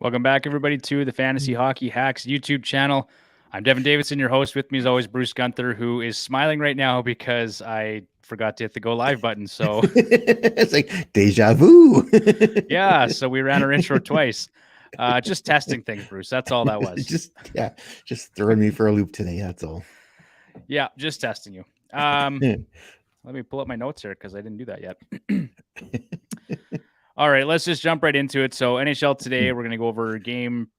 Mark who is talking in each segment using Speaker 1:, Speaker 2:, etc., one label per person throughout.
Speaker 1: Welcome back, everybody, to the Fantasy Hockey Hacks YouTube channel. I'm Devon Davidson, your host. With me, as always, Bruce Gunther, who is smiling right now because I forgot to hit the go live button. So
Speaker 2: it's like deja vu.
Speaker 1: yeah, so we ran our intro twice. Just testing things, Bruce. That's all that was.
Speaker 2: Just throwing me for a loop today. That's all.
Speaker 1: Yeah, just testing you. Let me pull up my notes here because I didn't do that yet. All right, let's just jump right into it. So NHL today, we're going to go over a game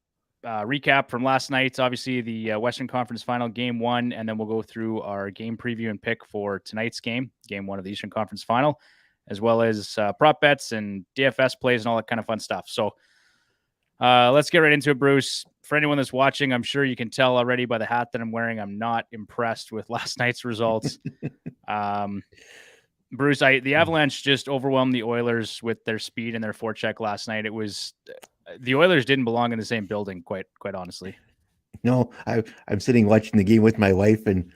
Speaker 1: recap from last night's, obviously the Western Conference Final, Game 1, and then we'll go through our game preview and pick for tonight's game, Game 1 of the Eastern Conference Final, as well as prop bets and DFS plays and all that kind of fun stuff. So let's get right into it, Bruce. For anyone that's watching, I'm sure you can tell already by the hat that I'm wearing, I'm not impressed with last night's results. Bruce, the Avalanche just overwhelmed the Oilers with their speed and their forecheck last night. It was the Oilers didn't belong in the same building, quite honestly.
Speaker 2: No, I'm sitting watching the game with my wife, and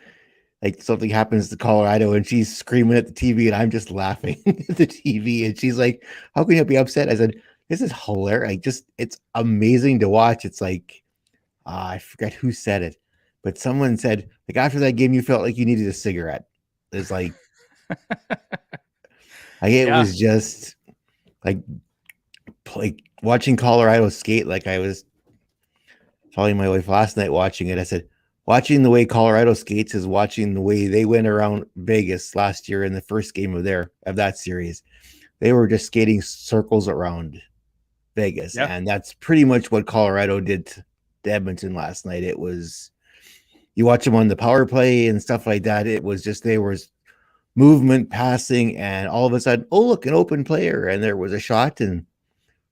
Speaker 2: like something happens to Colorado, and she's screaming at the TV, and I'm just laughing at the TV, and she's like, "How can you be upset?" I said, "This is hilarious. It's amazing to watch." It's like I forget who said it, but someone said like after that game, you felt like you needed a cigarette. It's like. It was just like watching Colorado skate. Like I was telling my wife last night watching it, I said, watching the way Colorado skates is watching the way they went around Vegas last year in the first game of that series. They were just skating circles around Vegas. Yep. And that's pretty much what Colorado did to Edmonton last night. It was, you watch them on the power play and stuff like that. It was just, they were movement, passing, and all of a sudden, oh, look, an open player, and there was a shot, and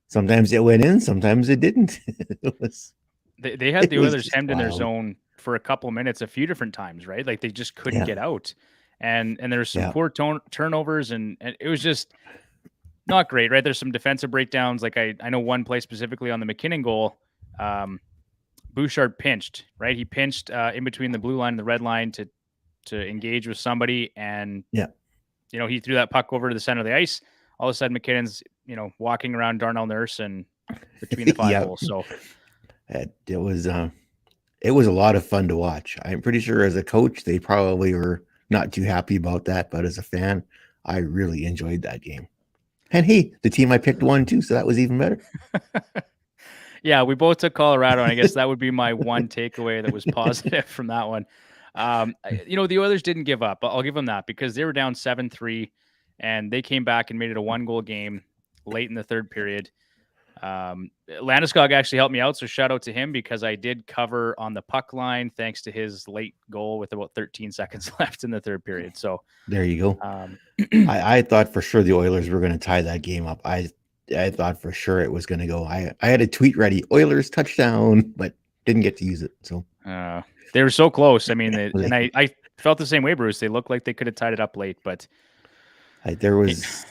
Speaker 2: sometimes it went in, sometimes it didn't.
Speaker 1: They had the Oilers hemmed in their zone for a couple of minutes a few different times, right? Like they just couldn't get out, and there's some poor turnovers, and it was just not great, right? There's some defensive breakdowns. Like I know one play specifically on the McKinnon goal, Bouchard pinched, right? He pinched in between the blue line and the red line to engage with somebody, and he threw that puck over to the center of the ice. All of a sudden McKinnon's walking around Darnell Nurse and between the five goals. So
Speaker 2: it was a lot of fun to watch. I'm pretty sure as a coach they probably were not too happy about that, but as a fan I really enjoyed that game. And hey, the team I picked won too, so that was even better.
Speaker 1: Yeah, we both took Colorado, and I guess that would be my one takeaway that was positive from that one. The Oilers didn't give up. I'll give them that because they were down 7-3 and they came back and made it a 1-goal game late in the third period. Landeskog actually helped me out. So shout out to him because I did cover on the puck line thanks to his late goal with about 13 seconds left in the third period. So
Speaker 2: there you go. I thought for sure the Oilers were going to tie that game up. I thought for sure it was going to go. I had a tweet ready, Oilers touchdown, but didn't get to use it. So,
Speaker 1: they were so close. I mean, and I felt the same way, Bruce. They looked like they could have tied it up late, but
Speaker 2: there was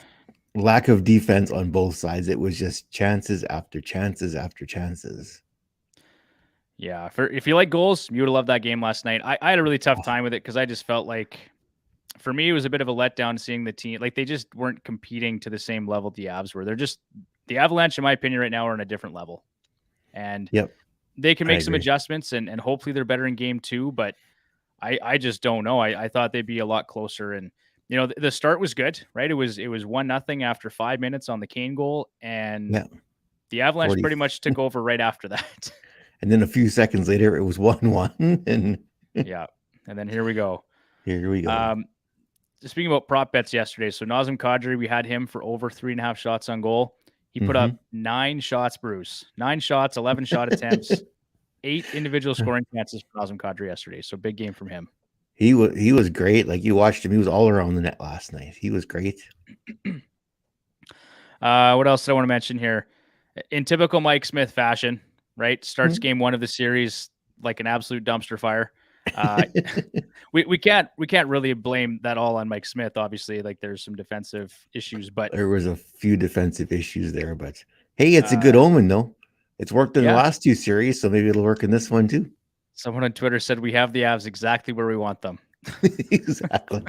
Speaker 2: lack of defense on both sides. It was just chances after chances after chances.
Speaker 1: Yeah, if you like goals, you would have loved that game last night. I had a really tough time with it because I just felt like, for me, it was a bit of a letdown seeing the team. Like they just weren't competing to the same level the Avs were. They're just, the Avalanche, in my opinion, right now are on a different level. And they can make some adjustments and hopefully they're better in game 2, but I just don't know. I thought they'd be a lot closer. And, the start was good, right? It was 1-0 after 5 minutes on the Kane goal. And the Avalanche pretty much took over right after that.
Speaker 2: And then a few seconds later, it was 1-1. And
Speaker 1: and then here we go.
Speaker 2: Speaking
Speaker 1: about prop bets yesterday, so Nazem Kadri, we had him for over 3.5 shots on goal. He put up 9 shots, Bruce. 9 shots, 11 shot attempts, 8 individual scoring chances for Nazem Kadri yesterday. So big game from him.
Speaker 2: He was great. Like you watched him, he was all around the net last night. He was great.
Speaker 1: What else did I want to mention here? In typical Mike Smith fashion, right? Starts game 1 of the series like an absolute dumpster fire. We can't really blame that all on Mike Smith. Obviously, like there's some defensive issues, but
Speaker 2: there was a few defensive issues there. But hey, it's a good omen, though. It's worked in the last 2 series, so maybe it'll work in this one too.
Speaker 1: Someone on Twitter said we have the Avs exactly where we want them.
Speaker 2: Exactly.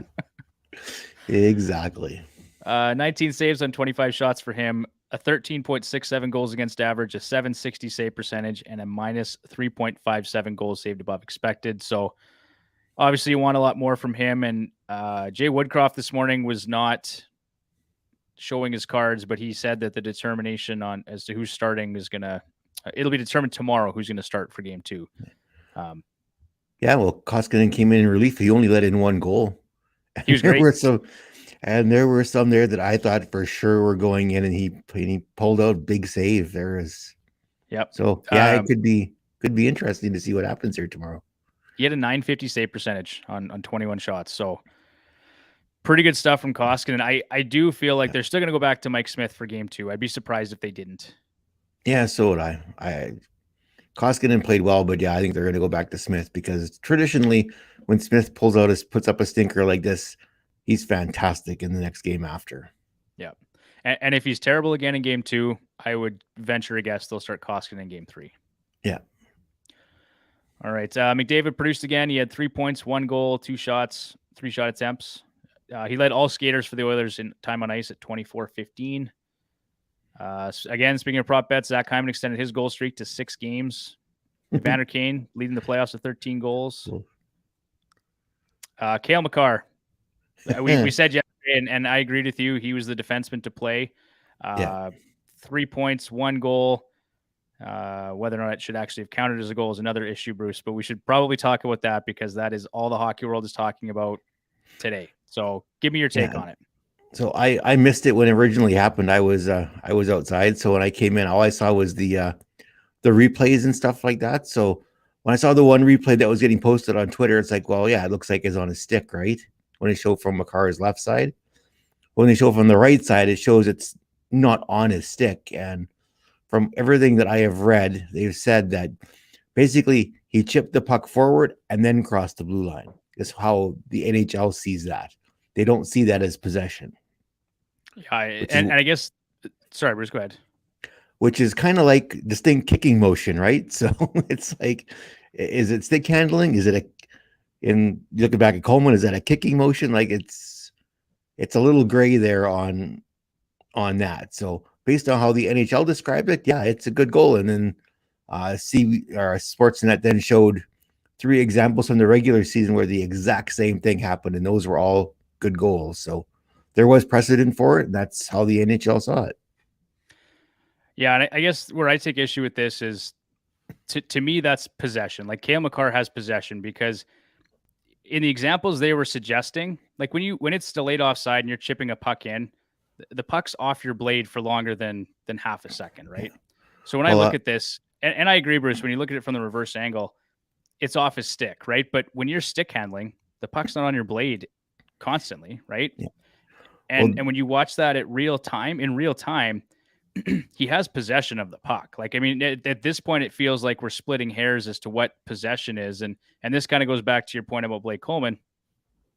Speaker 1: 19 saves on 25 shots for him. a 13.67 goals against average, a 760 save percentage, and a minus 3.57 goals saved above expected. So obviously you want a lot more from him. And Jay Woodcroft this morning was not showing his cards, but he said that the determination on as to who's starting is going to, it'll be determined tomorrow who's going to start for game 2.
Speaker 2: Yeah, well, Koskinen came in relief. He only let in 1 goal.
Speaker 1: He was great.
Speaker 2: There were some there that I thought for sure were going in, and he pulled out big save. There is,
Speaker 1: yep.
Speaker 2: So yeah, it could be interesting to see what happens here tomorrow.
Speaker 1: He had a 950 save percentage on 21 shots, so pretty good stuff from Koskinen. I do feel like they're still going to go back to Mike Smith for game 2. I'd be surprised if they didn't.
Speaker 2: Yeah, so would I. Koskinen played well, but yeah, I think they're going to go back to Smith because traditionally, when Smith puts up a stinker like this, he's fantastic in the next game after.
Speaker 1: Yeah, and if he's terrible again in game 2, I would venture a guess they'll start Koskinen in game 3.
Speaker 2: Yeah.
Speaker 1: All right. McDavid produced again. He had 3 points, 1 goal, 2 shots, 3 shot attempts. He led all skaters for the Oilers in time on ice at 24-15. Again, speaking of prop bets, Zach Hyman extended his goal streak to 6 games. Evander Kane leading the playoffs with 13 goals. Cale Makar. We said yesterday, and I agreed with you. He was the defenseman to play. 3 points, 1 goal. Whether or not it should actually have counted as a goal is another issue, Bruce. But we should probably talk about that because that is all the hockey world is talking about today. So give me your take on it.
Speaker 2: So I missed it when it originally happened. I was outside. So when I came in, all I saw was the replays and stuff like that. So when I saw the one replay that was getting posted on Twitter, it's like, well, yeah, it looks like it's on his stick, right? When they show from Makar's left side. When they show from the right side, it shows it's not on his stick. And from everything that I have read, they've said that basically he chipped the puck forward and then crossed the blue line. Is how the NHL sees that. They don't see that as possession.
Speaker 1: Yeah, and I guess, sorry, Bruce, go ahead.
Speaker 2: Which is kind of like distinct kicking motion, right? So it's like, is it stick handling? Is it looking back at Coleman, is that a kicking motion? Like it's a little gray there on that. So based on how the NHL described it, yeah, it's a good goal. And then Sportsnet then showed 3 examples from the regular season where the exact same thing happened, and those were all good goals. So there was precedent for it, and that's how the NHL saw it.
Speaker 1: Yeah, and I guess where I take issue with this is, to me, that's possession. Like Cale Makar has possession because in the examples they were suggesting, like when it's delayed offside and you're chipping a puck in, the puck's off your blade for longer than half a second, right? Yeah. So when I look at this, and I agree, Bruce, when you look at it from the reverse angle, it's off his stick, right? But when you're stick handling, the puck's not on your blade constantly, right? Yeah. And when you watch that in real time, he has possession of the puck. Like, I mean, at this point, it feels like we're splitting hairs as to what possession is. And this kind of goes back to your point about Blake Coleman.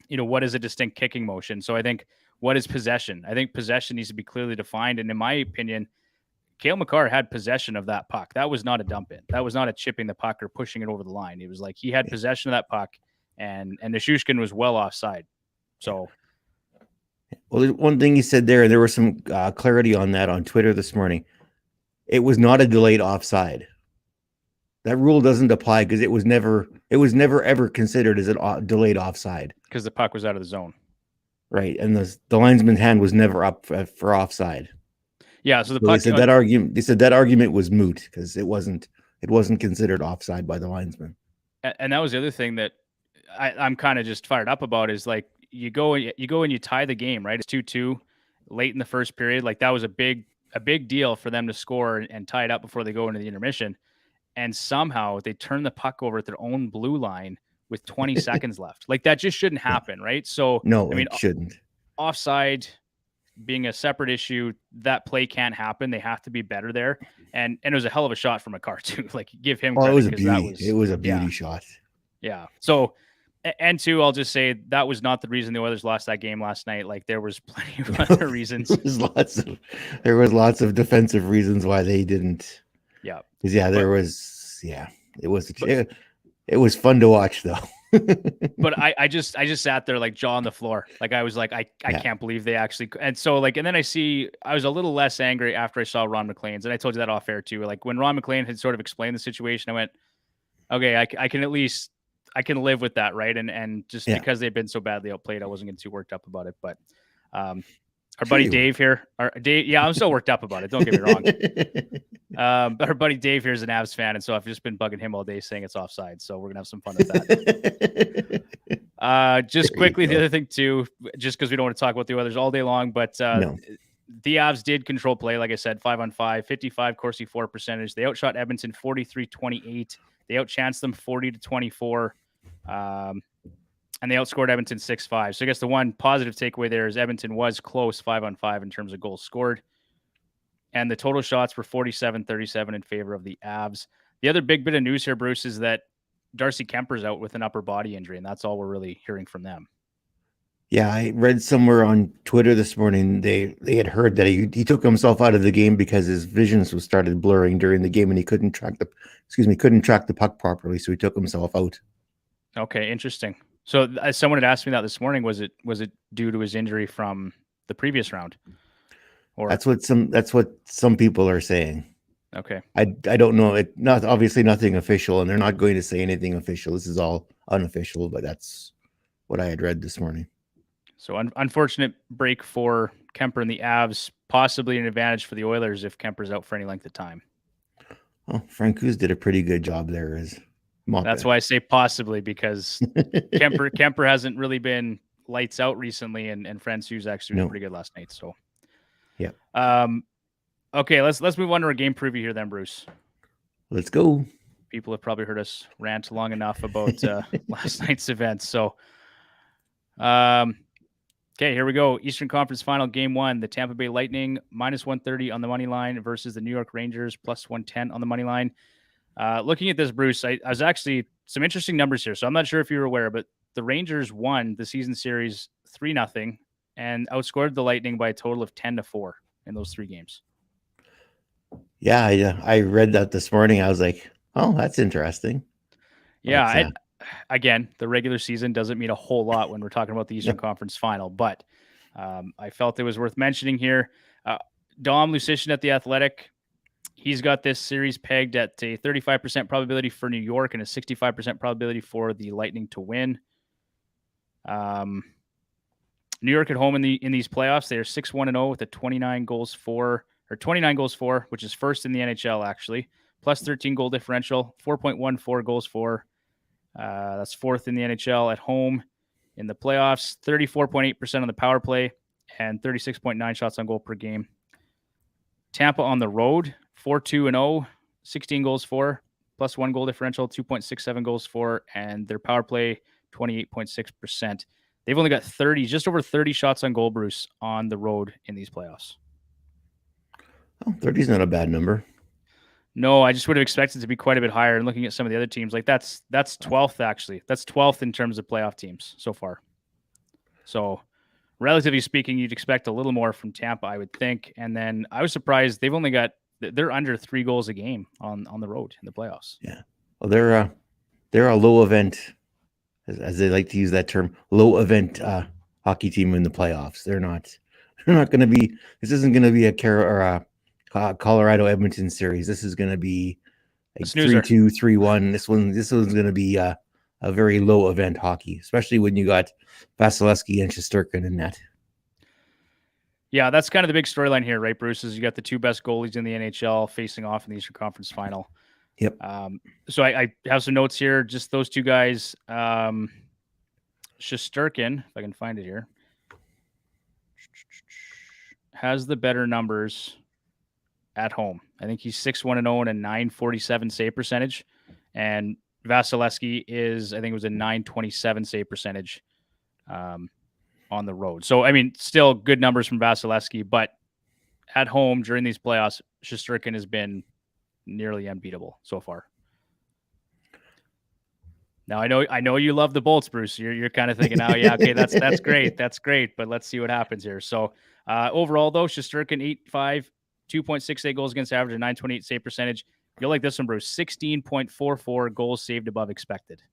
Speaker 1: You know, what is a distinct kicking motion? So I think, what is possession? I think possession needs to be clearly defined. And in my opinion, Cale Makar had possession of that puck. That was not a dump in. That was not a chipping the puck or pushing it over the line. It was like he had possession of that puck, and Shesterkin was well offside. So,
Speaker 2: well, one thing he said there, and there was some clarity on that on Twitter this morning. It was not a delayed offside. That rule doesn't apply because it was never ever considered as a delayed offside
Speaker 1: because the puck was out of the zone,
Speaker 2: right? And the linesman's hand was never up for offside.
Speaker 1: Yeah, so the puck.
Speaker 2: They said that argument was moot because it wasn't considered offside by the linesman.
Speaker 1: And that was the other thing that I'm kind of just fired up about is like you go and you tie the game, right? It's 2-2 late in the first period. Like that was a big deal for them to score and tie it up before they go into the intermission. And somehow they turn the puck over at their own blue line with 20 seconds left. Like that just shouldn't happen, right? So
Speaker 2: no, I mean, it shouldn't.
Speaker 1: Offside being a separate issue, that play can't happen. They have to be better there. And it was a hell of a shot from Makar too. Like give him credit.
Speaker 2: It was a beauty. It was a beauty shot.
Speaker 1: Yeah. So, and two, I'll just say that was not the reason the Oilers lost that game last night. Like there was plenty of other reasons.
Speaker 2: There was lots of defensive reasons why they didn't.
Speaker 1: Yeah.
Speaker 2: It was fun to watch though.
Speaker 1: But I just sat there like jaw on the floor. Like I was like, I can't believe they actually. And so like, and then I was a little less angry after I saw Ron McLean's, and I told you that off air too. Like when Ron McLean had sort of explained the situation, I went, okay, I can at least, I can live with that, right? And just because they've been so badly outplayed, I wasn't getting too worked up about it. But our buddy Dave here, I'm still worked up about it. Don't get me wrong. But our buddy Dave here is an Avs fan, and so I've just been bugging him all day saying it's offside. So we're gonna have some fun with that. Just quickly, the other thing too, just because we don't want to talk about the others all day long, but the Avs did control play, like I said, 5-on-5, 55 Corsi 4 percentage. They outshot Edmonton 43-28. They outchanced them 40-24. And they outscored Edmonton 6-5. So I guess the one positive takeaway there is Edmonton was close 5-on-5 in terms of goals scored. And the total shots were 47-37 in favor of the Avs. The other big bit of news here, Bruce, is that Darcy Kemper's out with an upper body injury, and that's all we're really hearing from them.
Speaker 2: Yeah, I read somewhere on Twitter this morning they had heard that he took himself out of the game because his visions was started blurring during the game and he couldn't track the puck properly, so he took himself out. Okay,
Speaker 1: interesting. So someone had asked me that this morning. Was it due to his injury from the previous round?
Speaker 2: Or that's what some people are saying.
Speaker 1: Okay.
Speaker 2: I don't know. Obviously nothing official, and they're not going to say anything official. This is all unofficial, but that's what I had read this morning.
Speaker 1: So unfortunate break for Kemper and the Avs, possibly an advantage for the Oilers if Kemper's out for any length of time.
Speaker 2: Well, Francouz did a pretty good job there.
Speaker 1: That's why I say possibly, because Kemper hasn't really been lights out recently, and Francouz actually was pretty good last night. So,
Speaker 2: yeah.
Speaker 1: Okay, let's move on to our game preview here then, Bruce.
Speaker 2: Let's go.
Speaker 1: People have probably heard us rant long enough about last night's events. So, okay, here we go. Eastern Conference Final, Game 1. The Tampa Bay Lightning -130 on the money line versus the New York Rangers +110 on the money line. Looking at this, Bruce, I was actually some interesting numbers here. So I'm not sure if you're aware, but the Rangers won the season series 3-0 and outscored the Lightning by a total of 10-4 in those 3 games.
Speaker 2: Yeah, I read that this morning. I was like, oh, that's interesting.
Speaker 1: Yeah, again, the regular season doesn't mean a whole lot when we're talking about the Eastern Conference Final, but I felt it was worth mentioning here. Dom Lucian at The Athletic, he's got this series pegged at a 35% probability for New York and a 65% probability for the Lightning to win. New York at home in these playoffs, they are 6-1-0 with a 29 goals for, which is first in the NHL actually. Plus 13 goal differential, 4.14 goals for. That's fourth in the NHL at home in the playoffs. 34.8% on the power play and 36.9 shots on goal per game. Tampa on the road, 4-2-0, 16 goals for, plus 1 goal differential, 2.67 goals for, and their power play 28.6%. They've only got just over 30 shots on goal, Bruce, on the road in these playoffs.
Speaker 2: Oh, 30 is not a bad number.
Speaker 1: No, I just would have expected it to be quite a bit higher. And looking at some of the other teams, like that's 12th actually. That's 12th in terms of playoff teams so far. So, relatively speaking, you'd expect a little more from Tampa, I would think. And then I was surprised they're under 3 goals a game on the road in the playoffs.
Speaker 2: Yeah, well, they're a low event, as they like to use that term, low event hockey team in the playoffs. They're not going to be. This isn't going to be a Colorado Edmonton series. This is going to be a 3-2, 3-1. This one's going to be a very low event hockey, especially when you got Vasilevsky and Shesterkin in net.
Speaker 1: Yeah, that's kind of the big storyline here, right, Bruce? Is you got the 2 best goalies in the NHL facing off in the Eastern Conference Final.
Speaker 2: Yep.
Speaker 1: So I have some notes here. Just those 2 guys. Shesterkin, if I can find it here, has the better numbers at home. I think he's 6-1-0 and a 947 save percentage. And Vasilevsky I think it was a 927 save percentage on the road. So, I mean, still good numbers from Vasilevsky, but at home during these playoffs, Shesterkin has been nearly unbeatable so far. Now, I know you love the Bolts, Bruce. You're kind of thinking, oh, yeah, okay, that's great. That's great. But let's see what happens here. So, overall, though, Shesterkin 8-5, 2.68 goals against average, and 928 save percentage. You'll like this one, Bruce. 16.44 goals saved above expected.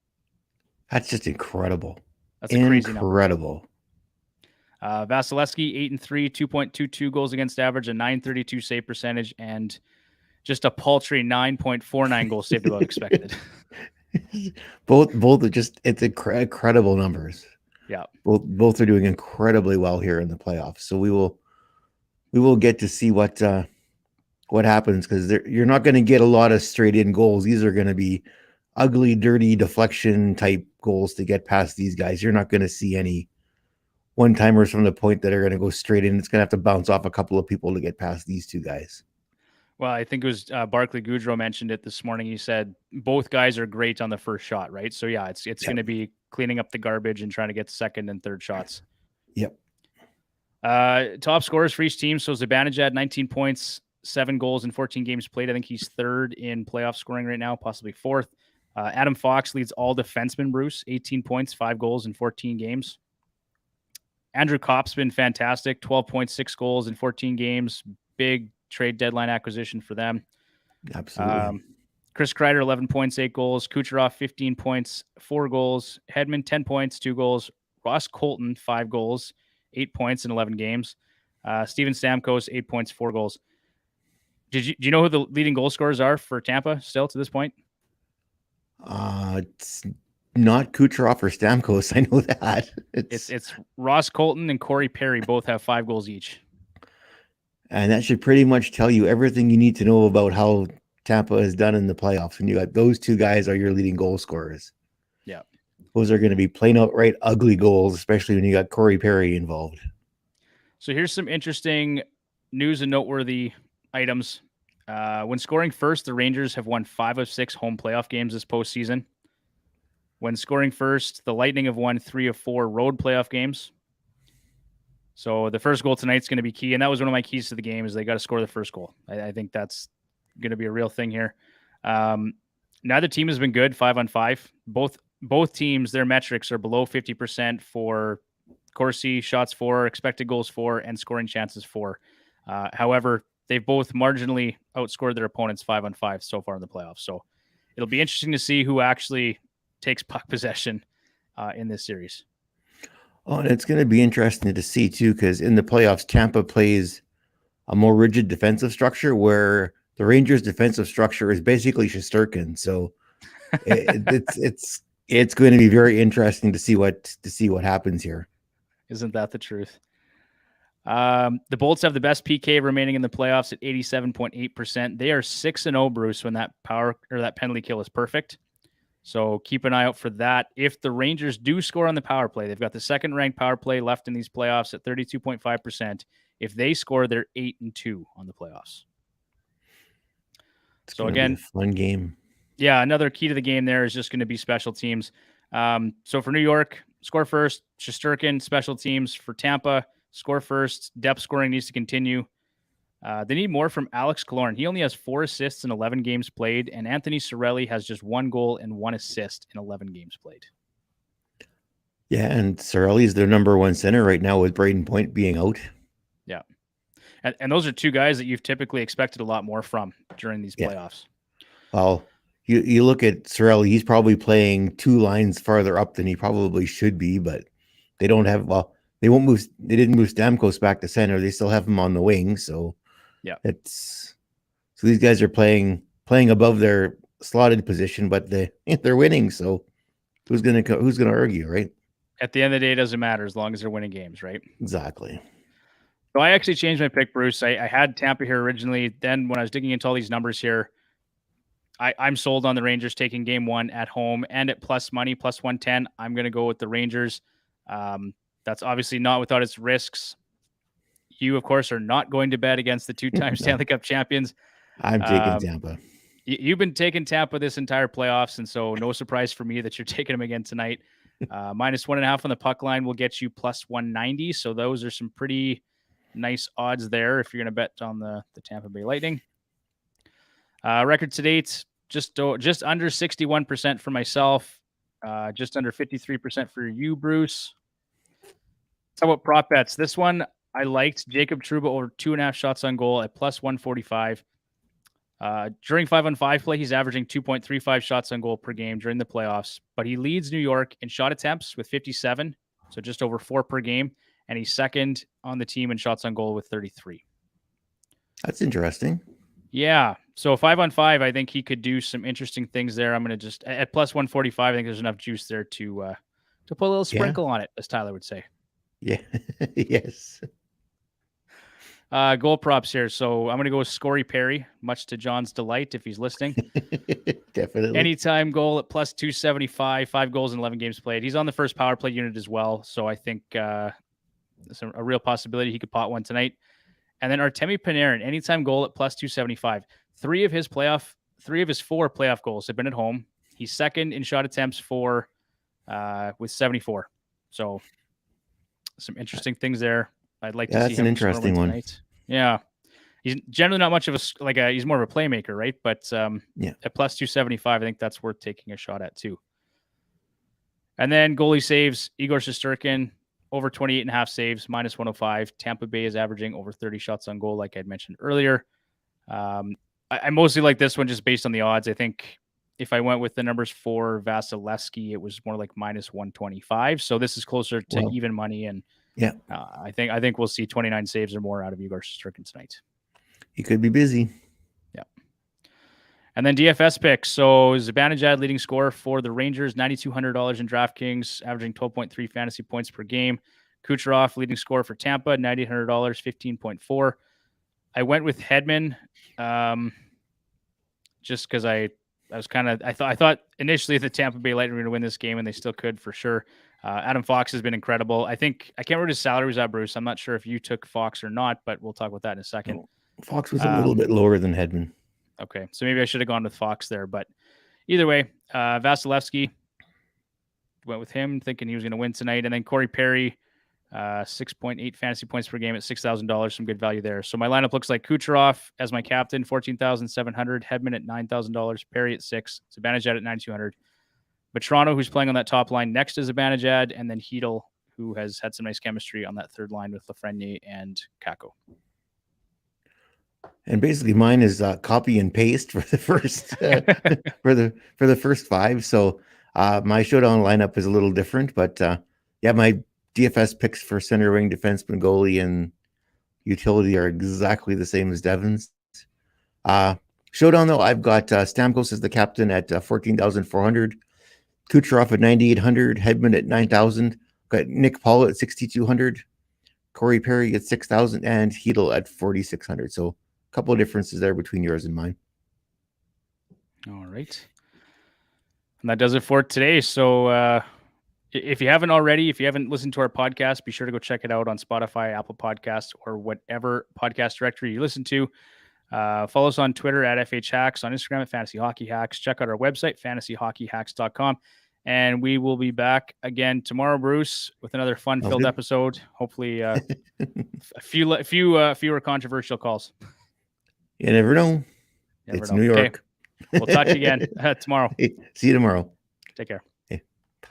Speaker 2: That's just incredible.
Speaker 1: That's a crazy number.
Speaker 2: Incredible.
Speaker 1: Vasilevsky, 8-3, 2.22 goals against average, a 932 save percentage, and just a paltry 9.49 goals saved above expected.
Speaker 2: both are just, it's incredible numbers.
Speaker 1: Yeah.
Speaker 2: Both are doing incredibly well here in the playoffs. So we will get to see what happens, because you're not going to get a lot of straight in goals. These are going to be ugly, dirty deflection type goals to get past these guys. You're not going to see any one-timers from the point that are going to go straight in. It's going to have to bounce off a couple of people to get past these two guys.
Speaker 1: Well, I think it was Barclay Goodrow mentioned it this morning. He said both guys are great on the first shot, right? So yeah, it's going to be cleaning up the garbage and trying to get second and third shots.
Speaker 2: Yep.
Speaker 1: Top scorers for each team. So Zibanejad, 19 points, 7 goals in 14 games played. I think he's third in playoff scoring right now, possibly fourth. Adam Fox leads all defensemen, Bruce, 18 points, 5 goals in 14 games. Andrew Kopp's been fantastic, 12.6 goals in 14 games. Big trade deadline acquisition for them.
Speaker 2: Absolutely.
Speaker 1: Chris Kreider, 11 points, 8 goals. Kucherov, 15 points, 4 goals. Hedman, 10 points, 2 goals. Ross Colton, 5 goals, 8 points in 11 games. Steven Stamkos, 8 points, 4 goals. Do you know who the leading goal scorers are for Tampa still to this point?
Speaker 2: It's not Kucherov or Stamkos. I know that.
Speaker 1: It's Ross Colton and Corey Perry both have 5 goals each.
Speaker 2: And that should pretty much tell you everything you need to know about how Tampa has done in the playoffs. When you got those two guys are your leading goal scorers.
Speaker 1: Yeah.
Speaker 2: Those are going to be plain outright ugly goals, especially when you got Corey Perry involved.
Speaker 1: So here's some interesting news and noteworthy items. When scoring first, the Rangers have won 5 of 6 home playoff games this postseason. When scoring first, the Lightning have won 3 of 4 road playoff games. So the first goal tonight's going to be key, and that was one of my keys to the game, is they got to score the first goal. I think that's going to be a real thing here. Neither team has been good 5-on-5. Both teams, their metrics are below 50% for Corsi, shots for, expected goals for, and scoring chances for. However, they've both marginally outscored their opponents 5-on-5 so far in the playoffs. So it'll be interesting to see who actually takes puck possession in this series.
Speaker 2: Oh, and it's going to be interesting to see too, because in the playoffs, Tampa plays a more rigid defensive structure, where the Rangers' defensive structure is basically Shesterkin. So it's going to be very interesting to see what happens here.
Speaker 1: Isn't that the truth? The Bolts have the best PK remaining in the playoffs at 87.8%. They are 6-0, Bruce, when that penalty kill is perfect. So keep an eye out for that. If the Rangers do score on the power play, they've got the second-ranked power play left in these playoffs at 32.5%. If they score, they're 8-2 on the playoffs.
Speaker 2: So again, fun game.
Speaker 1: Yeah, another key to the game there is just going to be special teams. So for New York, score first, Shesterkin, special teams. For Tampa, score first, depth scoring needs to continue. They need more from Alex Killorn. He only has 4 assists in 11 games played, and Anthony Cirelli has just 1 goal and 1 assist in 11 games played.
Speaker 2: Yeah, and Cirelli is their number 1 center right now, with Braden Point being out.
Speaker 1: Yeah. And those are 2 guys that you've typically expected a lot more from during these playoffs.
Speaker 2: Well, you look at Cirelli, he's probably playing 2 lines farther up than he probably should be, but they don't have, they didn't move Stamkos back to center. They still have him on the wing, so
Speaker 1: yeah,
Speaker 2: so these guys are playing above their slotted position, but they're winning. So who's gonna argue, right?
Speaker 1: At the end of the day, it doesn't matter as long as they're winning games, right?
Speaker 2: Exactly.
Speaker 1: So I actually changed my pick, Bruce. I had Tampa here originally. Then when I was digging into all these numbers here, I'm sold on the Rangers taking game 1 at home and at plus money, plus 110. I'm going to go with the Rangers. That's obviously not without its risks. You, of course, are not going to bet against the 2-time Stanley Cup champions.
Speaker 2: I'm taking Tampa.
Speaker 1: You've been taking Tampa this entire playoffs, and so no surprise for me that you're taking them again tonight. Minus 1.5 on the puck line will get you plus 190. So those are some pretty nice odds there if you're going to bet on the Tampa Bay Lightning. Record to date, just under 61% for myself, just under 53% for you, Bruce. How about prop bets? This one I liked. Jacob Trouba over 2.5 shots on goal at plus 145. During 5-on-5 play, he's averaging 2.35 shots on goal per game during the playoffs, but he leads New York in shot attempts with 57, so just over 4 per game, and he's second on the team in shots on goal with 33.
Speaker 2: That's interesting.
Speaker 1: Yeah, so 5-on-5, I think he could do some interesting things there. I'm going to just, at plus 145, I think there's enough juice there to put a little sprinkle on it, as Tyler would say.
Speaker 2: Yeah, yes.
Speaker 1: Goal props here. So I'm going to go with Corey Perry, much to John's delight if he's listening.
Speaker 2: Definitely.
Speaker 1: Anytime goal at plus 275, 5 goals in 11 games played. He's on the first power play unit as well. So I think there's a real possibility he could pot one tonight. And then Artemi Panarin, anytime goal at plus 275. 3 of his 4 playoff goals have been at home. He's second in shot attempts with 74. So some interesting things there. I'd like to see
Speaker 2: that's
Speaker 1: him
Speaker 2: an interesting one tonight.
Speaker 1: Yeah. He's generally not much of he's more of a playmaker, right? But at plus 275, I think that's worth taking a shot at too. And then goalie saves, Igor Shesterkin, over 28.5 saves, minus 105. Tampa Bay is averaging over 30 shots on goal, like I'd mentioned earlier. I mostly like this one just based on the odds. I think if I went with the numbers for Vasilevsky, it was more like minus 125. So this is closer to even money. And I think we'll see 29 saves or more out of Igor Shesterkin tonight.
Speaker 2: He could be busy.
Speaker 1: Yeah. And then DFS picks. So Zibanejad leading scorer for the Rangers, $9,200 in DraftKings, averaging 12.3 fantasy points per game. Kucherov leading scorer for Tampa, $9,800, 15.4. I went with Hedman, just because I thought initially the Tampa Bay Lightning were going to win this game, and they still could for sure. Adam Fox has been incredible. I can't remember his salary was at, Bruce. I'm not sure if you took Fox or not, but we'll talk about that in a second.
Speaker 2: Fox was a little bit lower than Hedman.
Speaker 1: Okay, so maybe I should have gone with Fox there, but either way, Vasilevsky, went with him thinking he was going to win tonight, and then Corey Perry, 6.8 fantasy points per game at $6,000, some good value there. So my lineup looks like Kucherov as my captain, $14,700, Hedman at $9,000, Perry at $6,000, Zibanejad at $9,200, Vatrano, who's playing on that top line next to Zibanejad, and then Chytil, who has had some nice chemistry on that third line with Lafreniere and Kakko.
Speaker 2: And basically, mine is copy and paste for the first for the first 5. So my showdown lineup is a little different, but my DFS picks for center wing, defenseman, goalie, and utility are exactly the same as Devon's. Showdown though, I've got Stamkos as the captain at 14,400, Kucherov at 9,800, Hedman at 9,000, got Nick Paul at 6,200, Corey Perry at 6,000, and Chytil at 4,600. So a couple of differences there between yours and mine.
Speaker 1: All right. And that does it for today. So if you haven't already, if you haven't listened to our podcast, be sure to go check it out on Spotify, Apple Podcasts, or whatever podcast directory you listen to. Follow us on Twitter at FHHacks, on Instagram at Fantasy Hockey Hacks. Check out our website, fantasyhockeyhacks.com. And we will be back again tomorrow, Bruce, with another fun-filled episode. Hopefully a fewer controversial calls.
Speaker 2: You never know. It's New York.
Speaker 1: Okay. We'll talk to you again tomorrow.
Speaker 2: See you tomorrow.
Speaker 1: Take care.